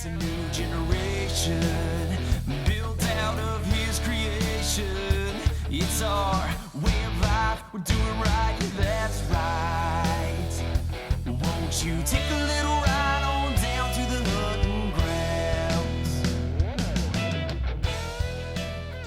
a new generation built out of his creation. It's our way of life, we're doing right, that's right. Won't you take a little ride on down to the hunting grounds?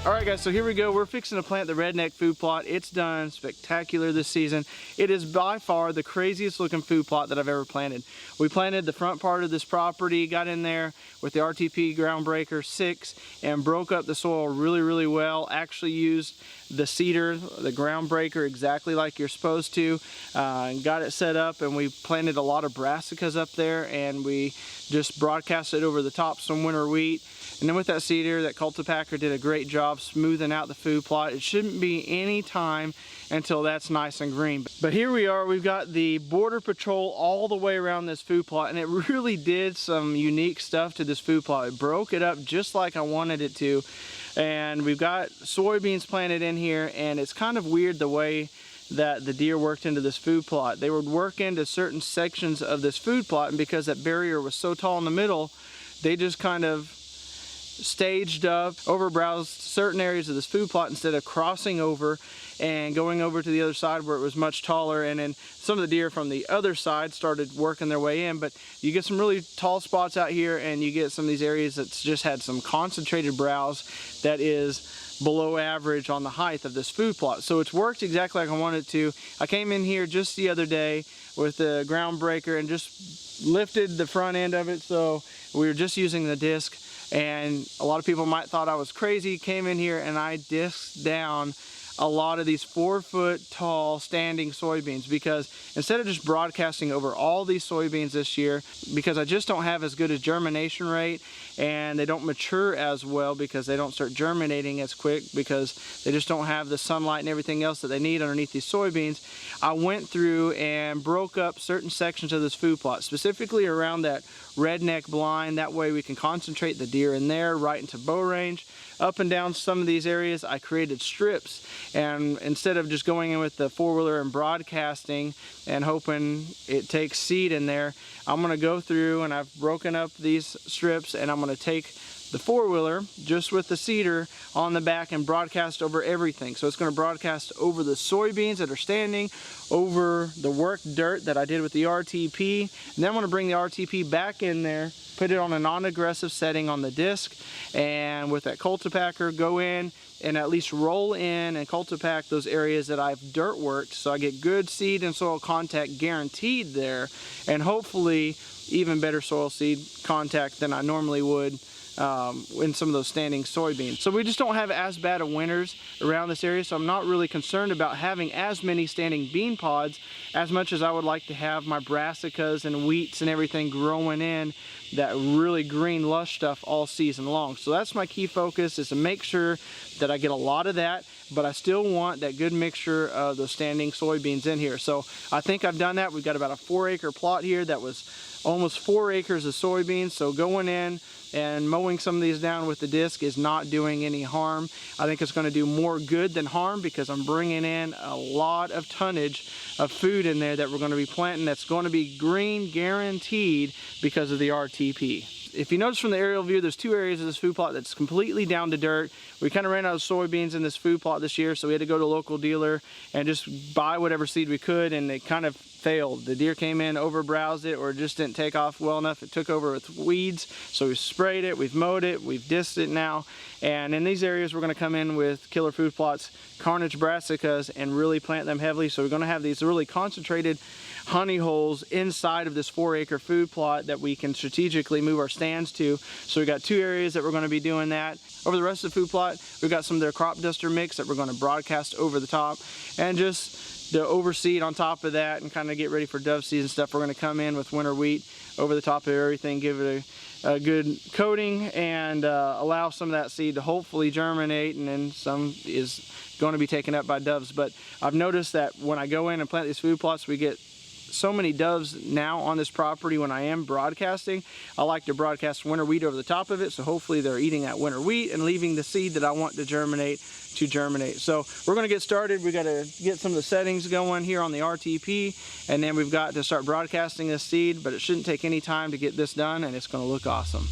Alright guys, so here we go. We're fixing to plant the Redneck food plot. It's done. Spectacular this season. It is by far the craziest looking food plot that I've ever planted. We planted the front part of this property, got in there with the RTP Groundbreaker 6 and broke up the soil really well. Actually used the cedar, the Groundbreaker exactly like you're supposed to. Got it set up, and we planted a lot of brassicas up there, and we just broadcasted over the top some winter wheat. And then with that cedar, that cultipacker did a great job smoothing out the food plot. It shouldn't be any time until that's nice and green. But here we are, we've got the border patrol all the way around this food plot, and it really did some unique stuff to this food plot. It broke it up just like I wanted it to. And we've got soybeans planted in here, and it's kind of weird the way that the deer worked into this food plot. They would work into certain sections of this food plot, and because that barrier was so tall in the middle, they just kind of staged up, overbrowsed certain areas of this food plot instead of crossing over and going over to the other side where it was much taller. And then some of the deer from the other side started working their way in. But you get some really tall spots out here, and you get some of these areas that's just had some concentrated browse that is below average on the height of this food plot. So it's worked exactly like I wanted it to. I came in here just the other day with the Groundbreaker and just lifted the front end of it, so we were just using the disc. And a lot of people might thought I was crazy. Came in here and I disked down a lot of these 4-foot tall standing soybeans, because instead of just broadcasting over all these soybeans this year, because I just don't have as good a germination rate, and they don't mature as well because they don't start germinating as quick because they just don't have the sunlight and everything else that they need underneath these soybeans, I went through and broke up certain sections of this food plot, specifically around that redneck blind. That way we can concentrate the deer in there right into bow range. Up and down some of these areas I created strips, and instead of just going in with the 4-wheeler and broadcasting and hoping it takes seed in there, I'm going to go through and I've broken up these strips, and I'm going to take the 4-wheeler just with the cedar on the back and broadcast over everything. So it's going to broadcast over the soybeans that are standing, over the worked dirt that I did with the RTP, and then I'm going to bring the RTP back in there, put it on a non-aggressive setting on the disc, and with that cultipacker go in and at least roll in and cultipack those areas that I've dirt worked, so I get good seed and soil contact guaranteed there, and hopefully even better soil seed contact than I normally would in some of those standing soybeans. So we just don't have as bad of winters around this area, so I'm not really concerned about having as many standing bean pods as much as I would like to have my brassicas and wheats and everything growing in that really green lush stuff all season long. So that's my key focus, is to make sure that I get a lot of that, but I still want that good mixture of those standing soybeans in here. So I think I've done that. We've got about a 4-acre plot here that was almost 4 acres of soybeans, so going in and mowing some of these down with the disc is not doing any harm. I think it's going to do more good than harm, because I'm bringing in a lot of tonnage of food in there that we're going to be planting that's going to be green guaranteed because of the RTP. If you notice from the aerial view, there's 2 areas of this food plot that's completely down to dirt. We kind of ran out of soybeans in this food plot this year, so we had to go to a local dealer and just buy whatever seed we could, and it kind of failed. The deer came in, overbrowsed it, or just didn't take off well enough. It took over with weeds, so we sprayed it, we've mowed it, we've disked it now. And in these areas we're going to come in with killer food plots, carnage brassicas, and really plant them heavily. So we're going to have these really concentrated honey holes inside of this 4-acre food plot that we can strategically move our stands to. So we've got 2 areas that we're going to be doing that. Over the rest of the food plot, we've got some of their crop duster mix that we're going to broadcast over the top, and just the overseed on top of that, and kind of get ready for dove season stuff. We're going to come in with winter wheat over the top of everything, give it a good coating, and allow some of that seed to hopefully germinate, and then some is going to be taken up by doves. But I've noticed that when I go in and plant these food plots, we get so many doves now on this property. When I am broadcasting, I like to broadcast winter wheat over the top of it, so hopefully they're eating that winter wheat and leaving the seed that I want to germinate. So we're going to get started. We got to get some of the settings going here on the RTP, and then we've got to start broadcasting this seed, but it shouldn't take any time to get this done, and it's going to look awesome.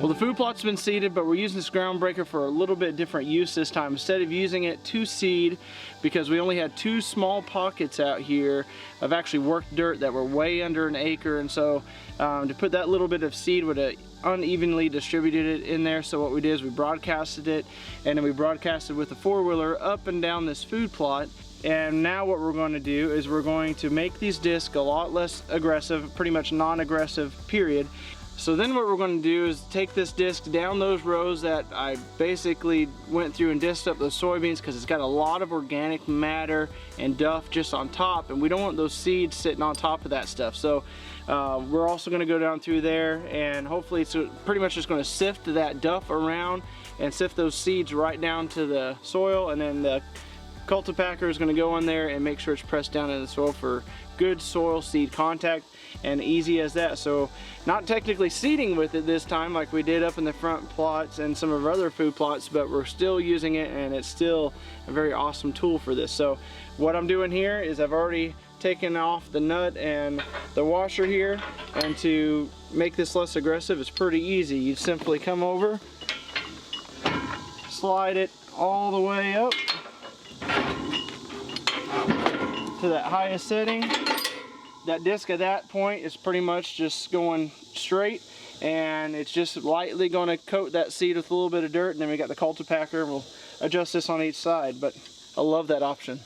Well, the food plot's been seeded, but we're using this ground breaker for a little bit different use this time. Instead of using it to seed, because we only had 2 small pockets out here of actually worked dirt that were way under an acre, and so to put that little bit of seed would have unevenly distributed it in there. So what we did is we broadcasted it, and then we broadcasted with a 4-wheeler up and down this food plot. And now what we're going to do is we're going to make these discs a lot less aggressive, pretty much non-aggressive, period. So then what we're going to do is take this disc down those rows that I basically went through and disced up those soybeans, because it's got a lot of organic matter and duff just on top, and we don't want those seeds sitting on top of that stuff. So we're also going to go down through there, and hopefully it's pretty much just going to sift that duff around and sift those seeds right down to the soil, and then the cultipacker is going to go in there and make sure it's pressed down in the soil for good soil seed contact, and easy as that. So not technically seeding with it this time like we did up in the front plots and some of our other food plots, but we're still using it, and it's still a very awesome tool for this. So what I'm doing here is I've already taken off the nut and the washer here, and to make this less aggressive, it's pretty easy. You simply come over, slide it all the way up to that highest setting. That disc at that point is pretty much just going straight, and it's just lightly going to coat that seed with a little bit of dirt, and then we got the cultipacker. We'll adjust this on each side, but I love that option.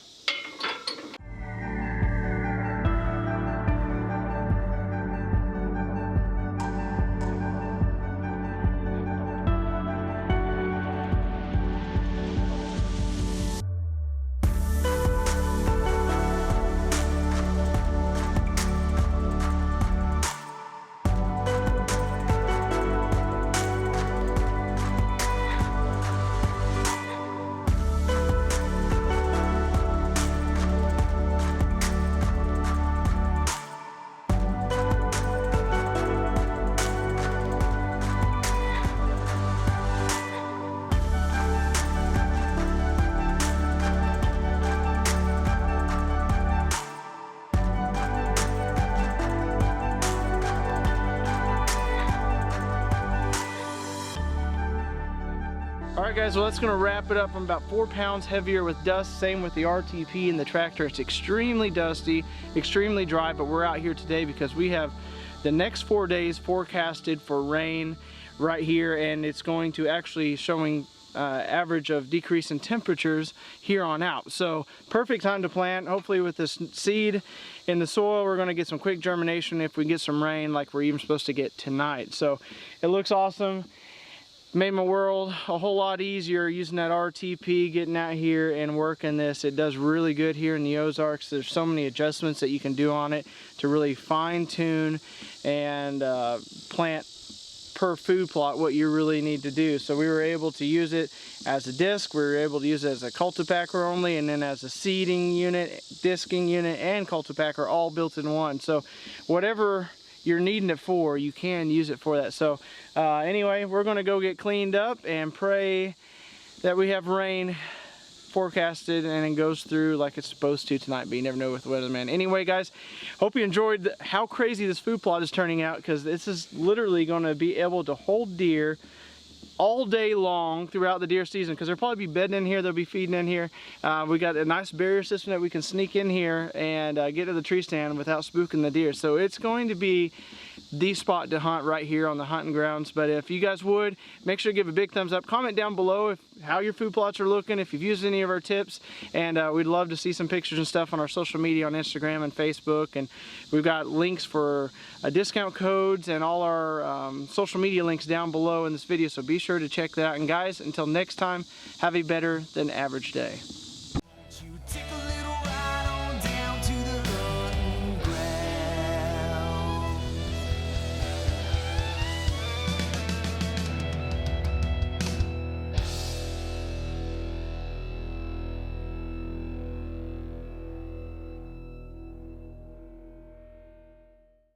Alright guys, well that's going to wrap it up. I'm about 4 pounds heavier with dust. Same with the RTP and the tractor. It's extremely dusty, extremely dry, but we're out here today because we have the next 4 days forecasted for rain right here, and it's going to actually showing average of decrease in temperatures here on out. So perfect time to plant. Hopefully with this seed in the soil, we're going to get some quick germination if we get some rain like we're even supposed to get tonight. So it looks awesome. Made my world a whole lot easier using that RTP, getting out here and working this. It does really good here in the Ozarks. There's so many adjustments that you can do on it to really fine tune and plant per food plot what you really need to do. So we were able to use it as a disc, we were able to use it as a cultipacker only, and then as a seeding unit, disking unit, and cultipacker all built in one. So whatever you're needing it for, you can use it for that. So anyway, we're going to go get cleaned up and pray that we have rain forecasted and it goes through like it's supposed to tonight, but you never know with the weatherman. Anyway guys, hope you enjoyed how crazy this food plot is turning out, because this is literally going to be able to hold deer all day long throughout the deer season, because they'll probably be bedding in here, they'll be feeding in here. We got a nice barrier system that we can sneak in here and get to the tree stand without spooking the deer. So it's going to be the spot to hunt right here on the hunting grounds. But if you guys would, make sure to give a big thumbs up. Comment down below how your food plots are looking, if you've used any of our tips, and we'd love to see some pictures and stuff on our social media on Instagram and Facebook. And we've got links for discount codes and all our social media links down below in this video, so be sure to check that out. And guys, until next time, have a better than average day.